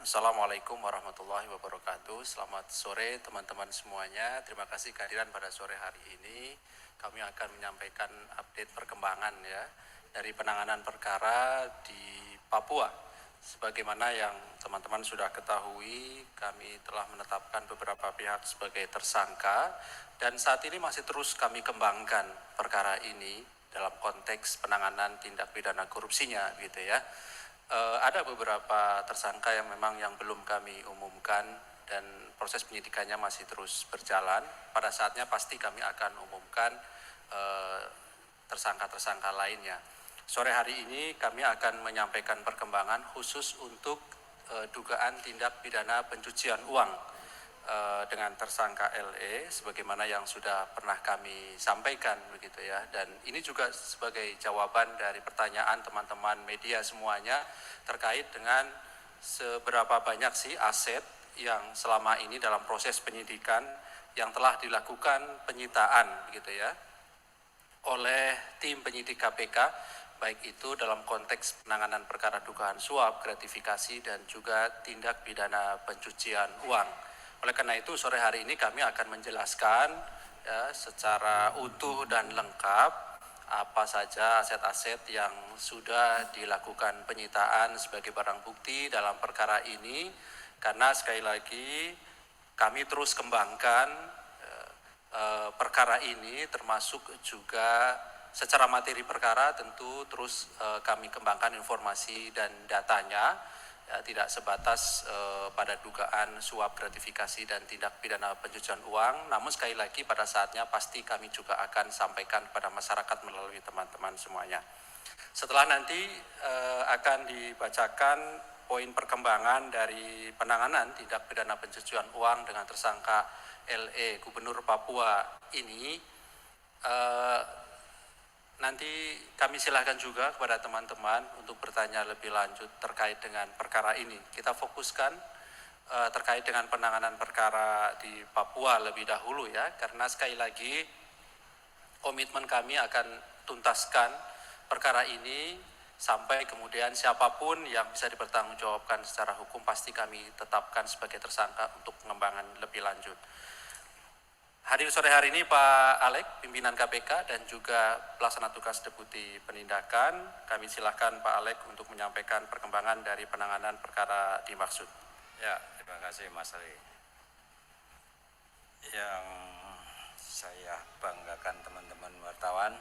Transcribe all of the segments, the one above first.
Assalamualaikum warahmatullahi wabarakatuh. Selamat sore teman-teman semuanya. Terima kasih kehadiran pada sore hari ini. Kami akan menyampaikan update perkembangan ya dari penanganan perkara di Papua. Sebagaimana yang teman-teman sudah ketahui, kami telah menetapkan beberapa pihak sebagai tersangka dan saat ini masih terus kami kembangkan perkara ini dalam konteks penanganan tindak pidana korupsinya gitu ya. Ada beberapa tersangka yang memang yang belum kami umumkan dan proses penyidikannya masih terus berjalan. Pada saatnya pasti kami akan umumkan tersangka-tersangka lainnya. Sore hari ini kami akan menyampaikan perkembangan khusus untuk dugaan tindak pidana pencucian uang dengan tersangka LE sebagaimana yang sudah pernah kami sampaikan begitu ya, dan ini juga sebagai jawaban dari pertanyaan teman-teman media semuanya terkait dengan seberapa banyak sih aset yang selama ini dalam proses penyidikan yang telah dilakukan penyitaan begitu ya oleh tim penyidik KPK, baik itu dalam konteks penanganan perkara dugaan suap, gratifikasi dan juga tindak pidana pencucian uang. Oleh karena itu sore hari ini kami akan menjelaskan ya, secara utuh dan lengkap apa saja aset-aset yang sudah dilakukan penyitaan sebagai barang bukti dalam perkara ini, karena sekali lagi kami terus kembangkan perkara ini, termasuk juga secara materi perkara tentu terus kami kembangkan informasi dan datanya. Ya, tidak sebatas pada dugaan suap, gratifikasi dan tindak pidana pencucian uang, namun sekali lagi pada saatnya pasti kami juga akan sampaikan kepada masyarakat melalui teman-teman semuanya. Setelah nanti akan dibacakan poin perkembangan dari penanganan tindak pidana pencucian uang dengan tersangka LE Gubernur Papua ini, nanti kami silahkan juga kepada teman-teman untuk bertanya lebih lanjut terkait dengan perkara ini. Kita fokuskan terkait dengan penanganan perkara di Papua lebih dahulu ya, karena sekali lagi komitmen kami akan tuntaskan perkara ini sampai kemudian siapapun yang bisa dipertanggungjawabkan secara hukum pasti kami tetapkan sebagai tersangka untuk pengembangan lebih lanjut. Hadir sore hari ini Pak Alek, pimpinan KPK dan juga pelaksana tugas Deputi Penindakan. Kami silakan Pak Alek untuk menyampaikan perkembangan dari penanganan perkara dimaksud. Ya, terima kasih Mas Ali. Yang saya banggakan teman-teman wartawan,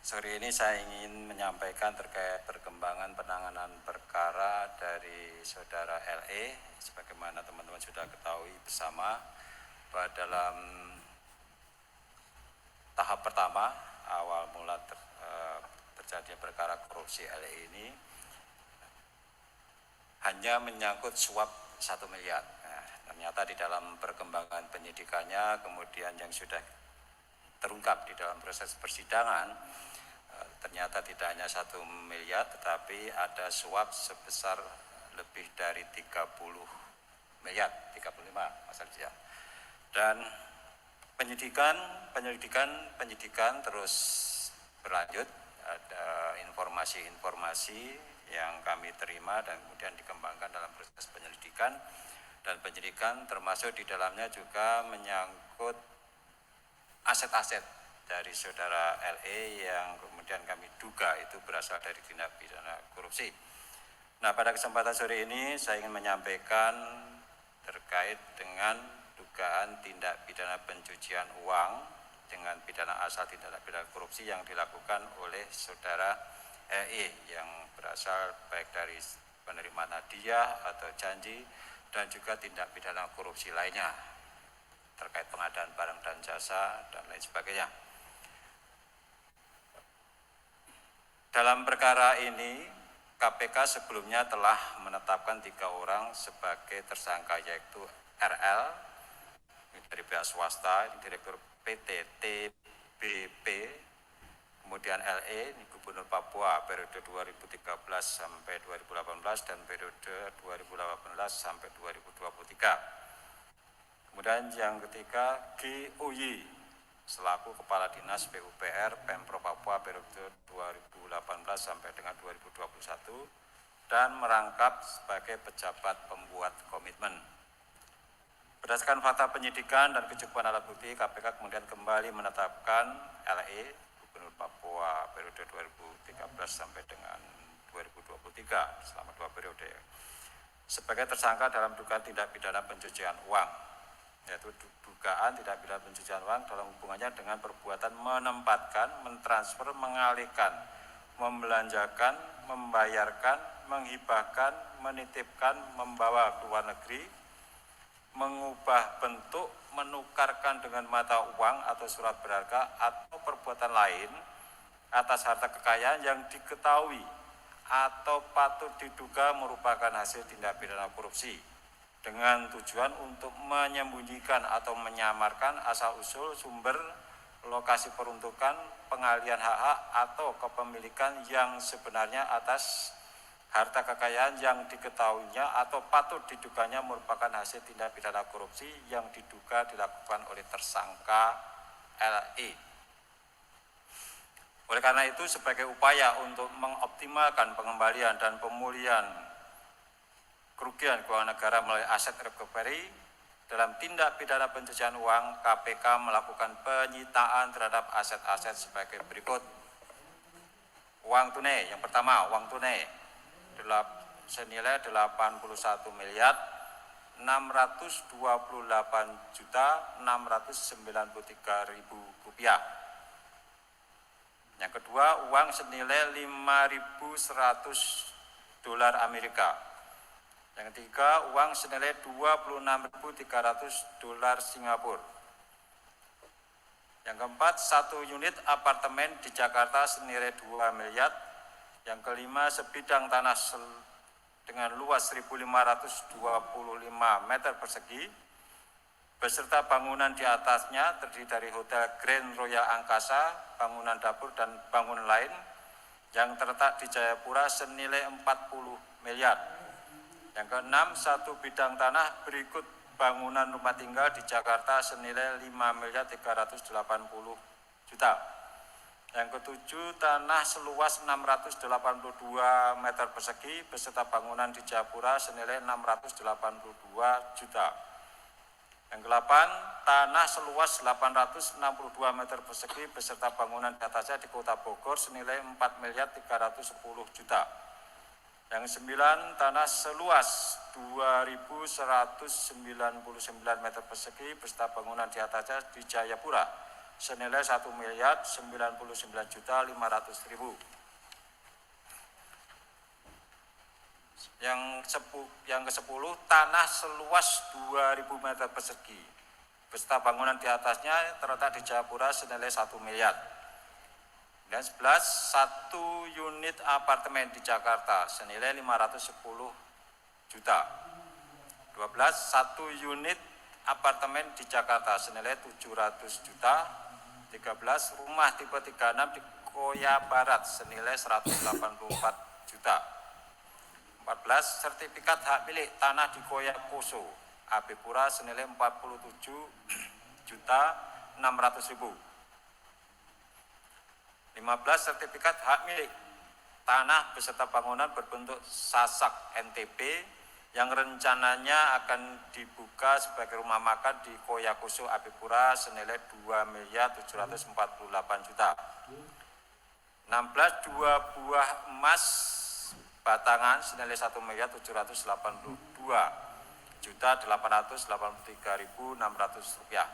sore ini saya ingin menyampaikan terkait perkembangan penanganan perkara dari saudara LE. Sebagaimana teman-teman sudah ketahui bersama, bahwa dalam tahap pertama awal mula terjadi perkara korupsi LE ini hanya menyangkut suap 1 miliar. Nah, ternyata di dalam perkembangan penyidikannya kemudian yang sudah terungkap di dalam proses persidangan, ternyata tidak hanya 1 miliar tetapi ada suap sebesar lebih dari 30 miliar, 35 Mas Alja. Dan penyelidikan terus berlanjut. Ada informasi-informasi yang kami terima dan kemudian dikembangkan dalam proses penyelidikan, dan penyelidikan termasuk di dalamnya juga menyangkut aset-aset dari saudara LE yang kemudian kami duga itu berasal dari tindak pidana korupsi. Nah, pada kesempatan sore ini saya ingin menyampaikan terkait dengan dugaan tindak pidana pencucian uang dengan pidana asal tindak pidana korupsi yang dilakukan oleh saudara LE yang berasal baik dari penerimaan hadiah atau janji dan juga tindak pidana korupsi lainnya terkait pengadaan barang dan jasa dan lain sebagainya. Dalam perkara ini KPK sebelumnya telah menetapkan 3 orang sebagai tersangka, yaitu RL dari pihak swasta, Direktur PT TBP, kemudian LE, Gubernur Papua periode 2013 sampai 2018 dan periode 2018 sampai 2023. Kemudian yang ketiga GUY selaku Kepala Dinas PUPR Pemprov Papua periode 2018 sampai dengan 2021. dan merangkap sebagai pejabat pembuat komitmen. Berdasarkan fakta penyidikan dan kecukupan alat bukti, KPK kemudian kembali menetapkan LE, Gubernur Papua periode 2013 sampai dengan 2023, selama 2 periode, sebagai tersangka dalam dugaan tindak pidana pencucian uang, yaitu dugaan tindak pidana pencucian uang dalam hubungannya dengan perbuatan menempatkan, mentransfer, mengalihkan, membelanjakan, membayarkan, menghibahkan, menitipkan, membawa ke luar negeri, mengubah bentuk, menukarkan dengan mata uang atau surat berharga atau perbuatan lain atas harta kekayaan yang diketahui atau patut diduga merupakan hasil tindak pidana korupsi dengan tujuan untuk menyembunyikan atau menyamarkan asal-usul, sumber, lokasi peruntukan, pengalihan hak-hak atau kepemilikan yang sebenarnya atas harta kekayaan yang diketahuinya atau patut diduganya merupakan hasil tindak pidana korupsi yang diduga dilakukan oleh tersangka LE. Oleh karena itu, sebagai upaya untuk mengoptimalkan pengembalian dan pemulihan kerugian keuangan negara melalui aset recovery dalam tindak pidana pencucian uang, KPK melakukan penyitaan terhadap aset-aset sebagai berikut. Uang tunai, yang pertama uang tunai senilai 81 miliar 628.693.000 rupiah. Yang kedua, uang senilai 5.100 dolar Amerika. Yang ketiga, uang senilai 26.300 dolar Singapura. Yang keempat, 1 unit apartemen di Jakarta senilai 2 miliar. Yang kelima, sebidang tanah dengan luas 1.525 meter persegi, beserta bangunan di atasnya terdiri dari Hotel Grand Royal Angkasa, bangunan dapur dan bangunan lain yang terletak di Jayapura senilai 40 miliar. Yang keenam, 1 bidang tanah berikut bangunan rumah tinggal di Jakarta senilai 5.380 juta. Yang ketujuh, tanah seluas 682 meter persegi beserta bangunan di Jayapura senilai 682 juta. Yang kedelapan, tanah seluas 862 meter persegi beserta bangunan di atasnya di Kota Bogor senilai 4.310 juta. Yang sembilan, tanah seluas 2.199 meter persegi beserta bangunan di atasnya di Jayapura senilai 1.099.500.000. Yang ke-10, tanah seluas 2.000 meter persegi beserta bangunan di atasnya terletak di Jayapura senilai 1 miliar. Dan 11, 1 unit apartemen di Jakarta senilai 510 juta. 12, 1 unit apartemen di Jakarta senilai 700 juta. 13, rumah tipe 36 di Koya Barat senilai 184 juta. 14, sertifikat hak milik tanah di Koya Koso, AB Pura senilai 47 juta 600.000. 15, sertifikat hak milik tanah beserta bangunan berbentuk sasak NTP yang rencananya akan dibuka sebagai rumah makan di Koya Koso Abipura senilai 2.748 juta. 16, 2 buah emas batangan senilai 1.782 juta 883.600 rupiah.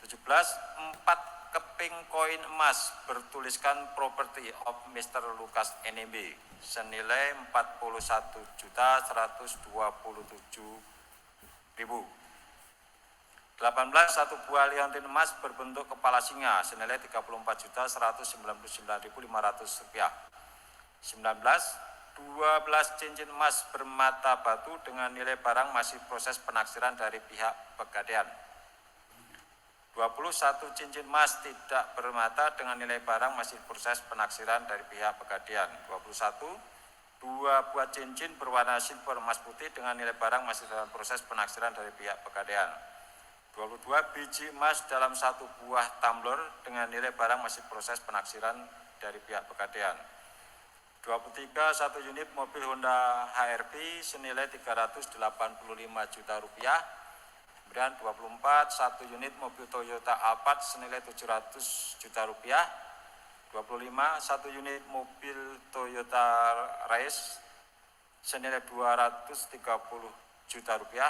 17, 4 keping koin emas bertuliskan Property of Mr. Lukas NMB senilai 41.127.000. 18, 1 buah liontin emas berbentuk kepala singa senilai 34.199.500 rupiah. 19, 12 cincin emas bermata batu dengan nilai barang masih proses penaksiran dari pihak Pegadaian. 21 cincin emas tidak bermata dengan nilai barang masih proses penaksiran dari pihak Pegadaian. 21, 2 buah cincin berwarna silver emas putih dengan nilai barang masih dalam proses penaksiran dari pihak Pegadaian. 22 biji emas dalam 1 buah tumbler dengan nilai barang masih proses penaksiran dari pihak Pegadaian. 23 1 unit mobil Honda HR-V senilai 385 juta rupiah. Kemudian 24 1 unit mobil Toyota Alphard senilai 700 juta rupiah. 25 1 unit mobil Toyota Race senilai 230 juta rupiah.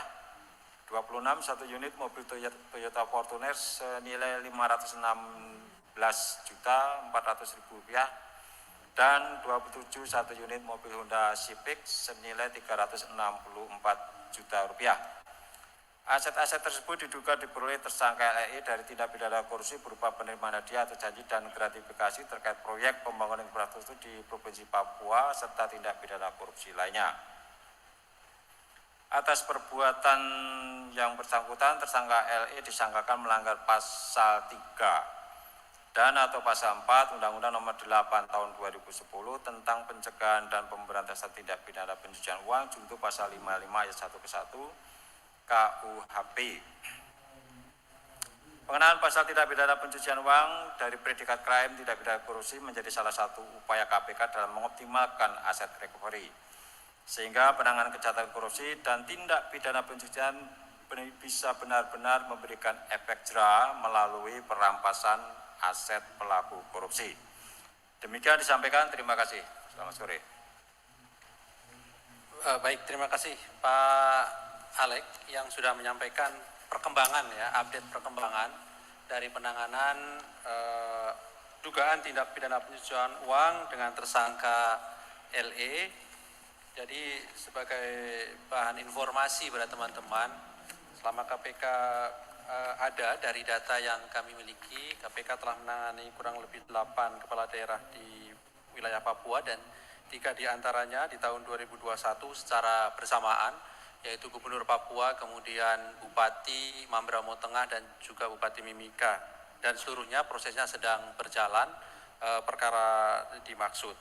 26 1 unit mobil Toyota Fortuner senilai 516.400.000 rupiah. Dan 27 1 unit mobil Honda Civic senilai 364 juta rupiah. Aset-aset tersebut diduga diperoleh tersangka LE dari tindak pidana korupsi berupa penerimaan hadiah atau janji dan gratifikasi terkait proyek pembangunan infrastruktur di Provinsi Papua serta tindak pidana korupsi lainnya. Atas perbuatan yang bersangkutan, tersangka LE disangkakan melanggar pasal 3 dan atau pasal 4 Undang-Undang Nomor 8 Tahun 2010 tentang pencegahan dan pemberantasan tindak pidana pencucian uang junto pasal 55 ayat 1 ke 1 KUHP. Pengenaan pasal tindak pidana pencucian uang dari predikat crime tindak pidana korupsi menjadi salah satu upaya KPK dalam mengoptimalkan aset recovery, sehingga penanganan kejahatan korupsi dan tindak pidana pencucian bisa benar-benar memberikan efek jera melalui perampasan aset pelaku korupsi. Demikian disampaikan, terima kasih. Selamat sore. Baik, terima kasih Pak Alek yang sudah menyampaikan perkembangan ya, update perkembangan dari penanganan dugaan tindak pidana pencucian uang dengan tersangka LE. Jadi sebagai bahan informasi pada teman-teman, selama KPK ada dari data yang kami miliki, KPK telah menangani kurang lebih 8 kepala daerah di wilayah Papua dan 3 diantaranya di tahun 2021 secara bersamaan, yaitu Gubernur Papua, kemudian Bupati Mamberamo Tengah dan juga Bupati Mimika, dan seluruhnya prosesnya sedang berjalan perkara dimaksud.